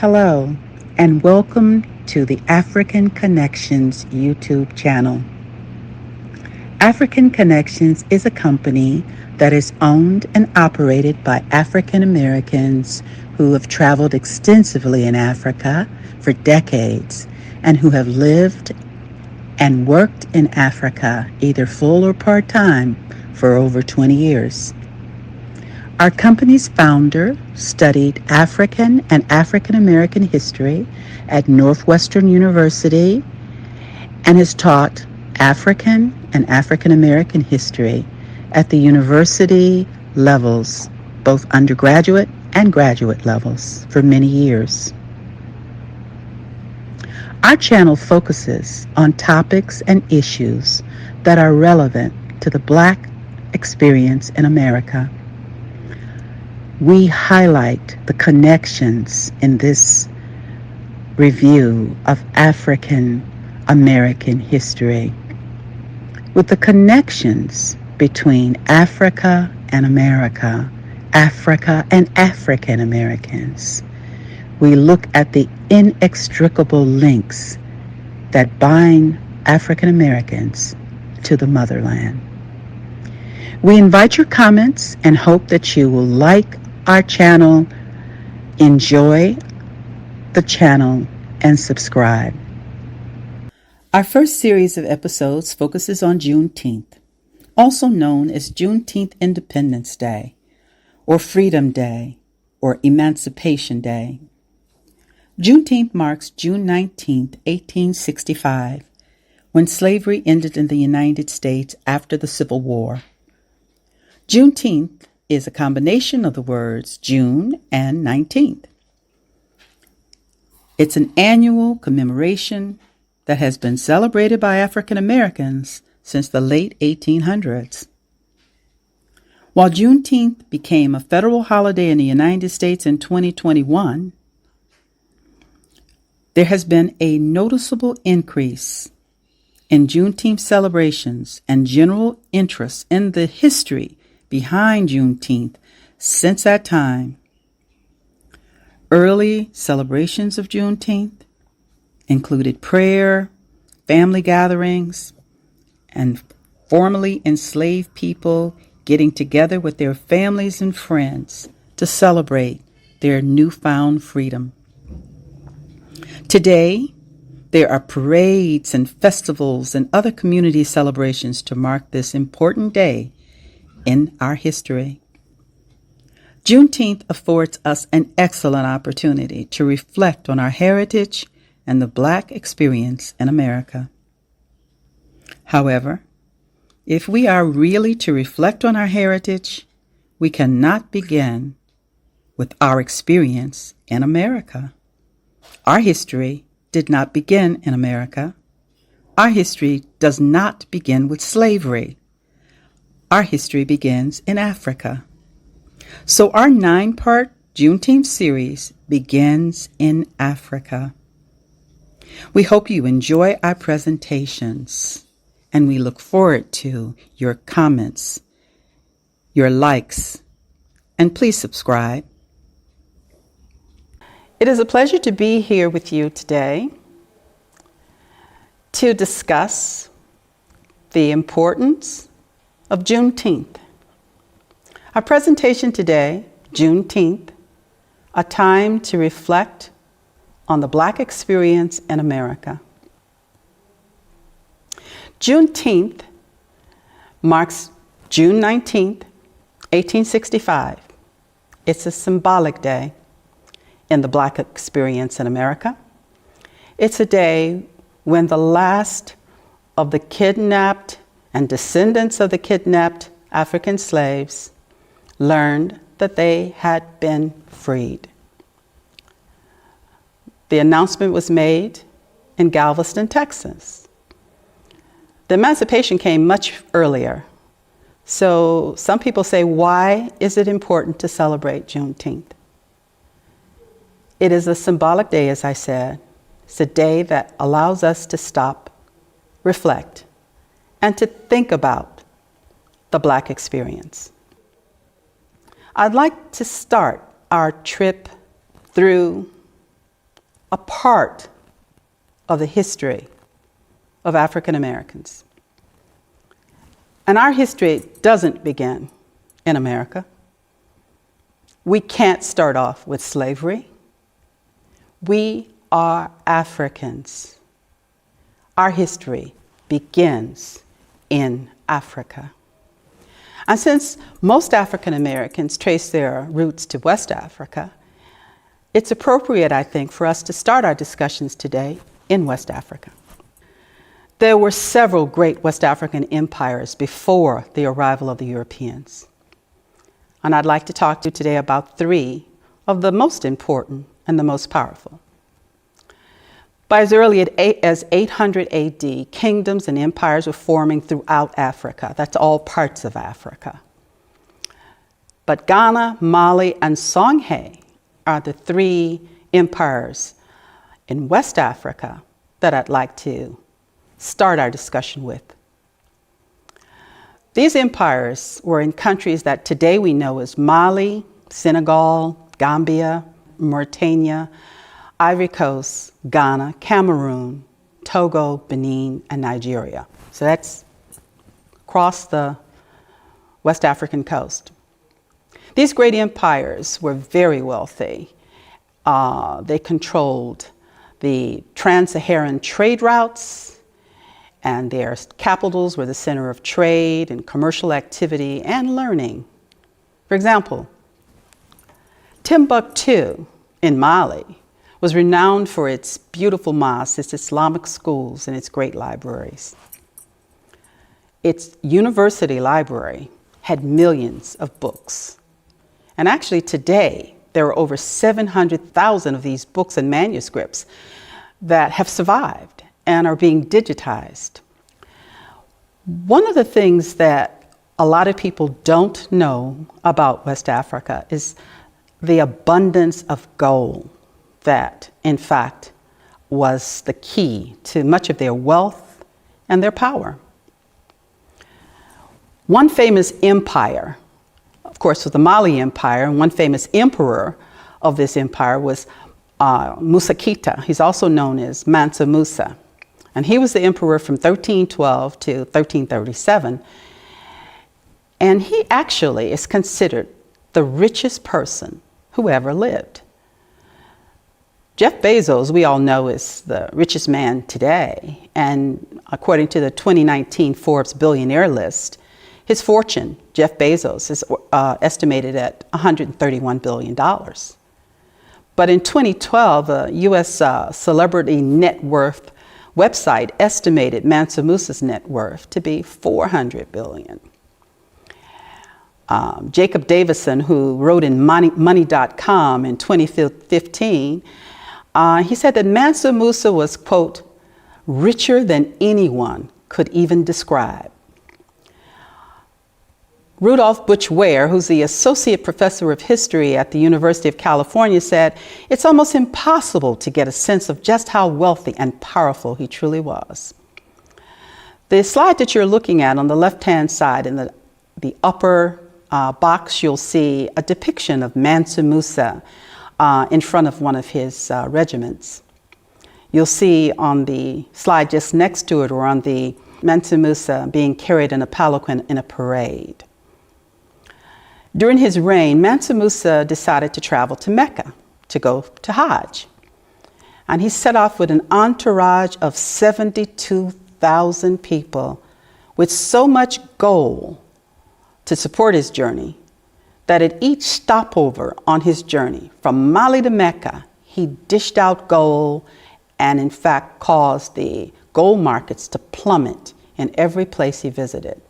Hello, and welcome to the African Connections YouTube channel. African Connections is a company that is owned and operated by African Americans who have traveled extensively in Africa for decades and who have lived and worked in Africa, either full or part-time, for over 20 years. Our company's founder studied African and African American history at Northwestern University and has taught African and African American history at the university levels, both undergraduate and graduate levels, for many years. Our channel focuses on topics and issues that are relevant to the Black experience in America. We highlight the connections in this review of African American history with the connections between Africa and America, Africa and African Americans. We look at the inextricable links that bind African Americans to the motherland. We invite your comments and hope that you will like our channel, enjoy the channel, and subscribe. Our first series of episodes focuses on Juneteenth, also known as Juneteenth Independence Day, or Freedom Day, or Emancipation Day. Juneteenth marks June 19, 1865, when slavery ended in the United States after the Civil War. Juneteenth is a combination of the words June and 19th. It's an annual commemoration that has been celebrated by African Americans since the late 1800s. While Juneteenth became a federal holiday in the United States in 2021, there has been a noticeable increase in Juneteenth celebrations and general interest in the history behind Juneteenth since that time. Early celebrations of Juneteenth included prayer, family gatherings, and formerly enslaved people getting together with their families and friends to celebrate their newfound freedom. Today, there are parades and festivals and other community celebrations to mark this important day in our history. Juneteenth affords us an excellent opportunity to reflect on our heritage and the Black experience in America. However, if we are really to reflect on our heritage, we cannot begin with our experience in America. Our history did not begin in America. Our history does not begin with slavery. Our history begins in Africa. So our 9-part Juneteenth series begins in Africa. We hope you enjoy our presentations, and we look forward to your comments, your likes, and please subscribe. It is a pleasure to be here with you today to discuss the importance of Juneteenth. Our presentation today, Juneteenth, a time to reflect on the Black experience in America. Juneteenth marks June 19th, 1865. It's a symbolic day in the Black experience in America. It's a day when the last of the kidnapped and descendants of the kidnapped African slaves learned that they had been freed. The announcement was made in Galveston, Texas. The emancipation came much earlier. So some people say, why is it important to celebrate Juneteenth? It is a symbolic day, as I said. It's a day that allows us to stop, reflect, and to think about the Black experience. I'd like to start our trip through a part of the history of African Americans. And our history doesn't begin in America. We can't start off with slavery. We are Africans. Our history begins in Africa. And since most African Americans trace their roots to West Africa, it's appropriate, I think, for us to start our discussions today in West Africa. There were several great West African empires before the arrival of the Europeans. And I'd like to talk to you today about three of the most important and the most powerful. By as early as 800 AD, kingdoms and empires were forming throughout Africa. That's all parts of Africa. But Ghana, Mali, and Songhai are the three empires in West Africa that I'd like to start our discussion with. These empires were in countries that today we know as Mali, Senegal, Gambia, Mauritania, Ivory Coast, Ghana, Cameroon, Togo, Benin, and Nigeria. So that's across the West African coast. These great empires were very wealthy. They controlled the trans-Saharan trade routes, and their capitals were the center of trade and commercial activity and learning. For example, Timbuktu in Mali was renowned for its beautiful mosques, its Islamic schools, and its great libraries. Its university library had millions of books. And actually today, there are over 700,000 of these books and manuscripts that have survived and are being digitized. One of the things that a lot of people don't know about West Africa is the abundance of gold that, in fact, was the key to much of their wealth and their power. One famous empire, of course, was the Mali Empire, and one famous emperor of this empire was Musa Kita. He's also known as Mansa Musa. And he was the emperor from 1312 to 1337. And he actually is considered the richest person who ever lived. Jeff Bezos, we all know, is the richest man today. And according to the 2019 Forbes billionaire list, his fortune, Jeff Bezos, is estimated at $131 billion. But in 2012, a U.S. celebrity net worth website estimated Mansa Musa's net worth to be $400 billion. Jacob Davison, who wrote in Money.com in 2015, he said that Mansa Musa was, quote, richer than anyone could even describe. Rudolph Butch Ware, who's the associate professor of history at the University of California, said it's almost impossible to get a sense of just how wealthy and powerful he truly was. The slide that you're looking at on the left-hand side in the upper box, you'll see a depiction of Mansa Musa in front of one of his regiments. You'll see on the slide just next to it, or on the Mansa Musa being carried in a palanquin in a parade. During his reign, Mansa Musa decided to travel to Mecca to go to Hajj. And he set off with an entourage of 72,000 people with so much gold to support his journey that at each stopover on his journey from Mali to Mecca, he dished out gold and in fact caused the gold markets to plummet in every place he visited.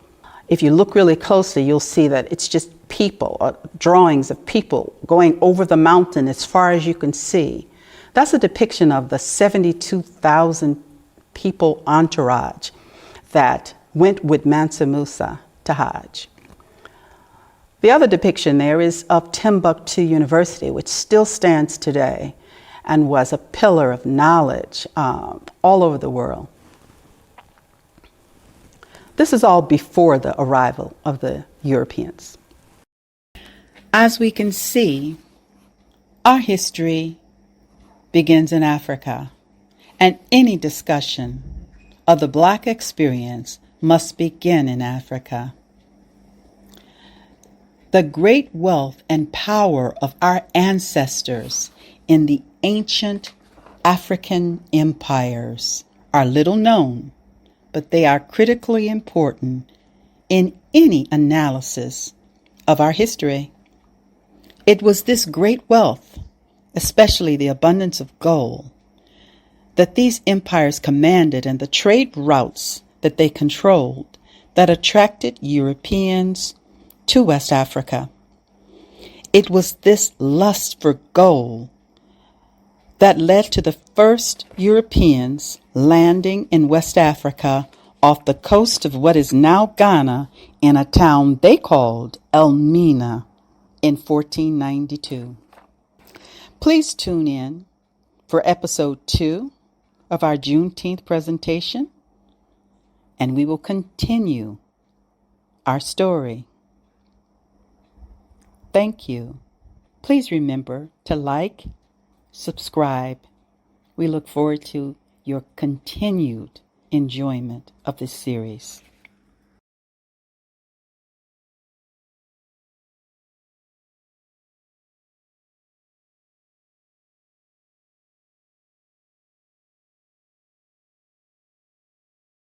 If you look really closely, you'll see that it's just people, drawings of people going over the mountain as far as you can see. That's a depiction of the 72,000 people entourage that went with Mansa Musa to Hajj. The other depiction there is of Timbuktu University, which still stands today and was a pillar of knowledge all over the world. This is all before the arrival of the Europeans. As we can see, our history begins in Africa, and any discussion of the Black experience must begin in Africa. The great wealth and power of our ancestors in the ancient African empires are little known, but they are critically important in any analysis of our history. It was this great wealth, especially the abundance of gold, that these empires commanded and the trade routes that they controlled that attracted Europeans to West Africa. It was this lust for gold that led to the first Europeans landing in West Africa off the coast of what is now Ghana in a town they called Elmina in 1492. Please tune in for episode 2 of our Juneteenth presentation, and we will continue our story. Thank you. Please remember to like, subscribe. We look forward to your continued enjoyment of this series.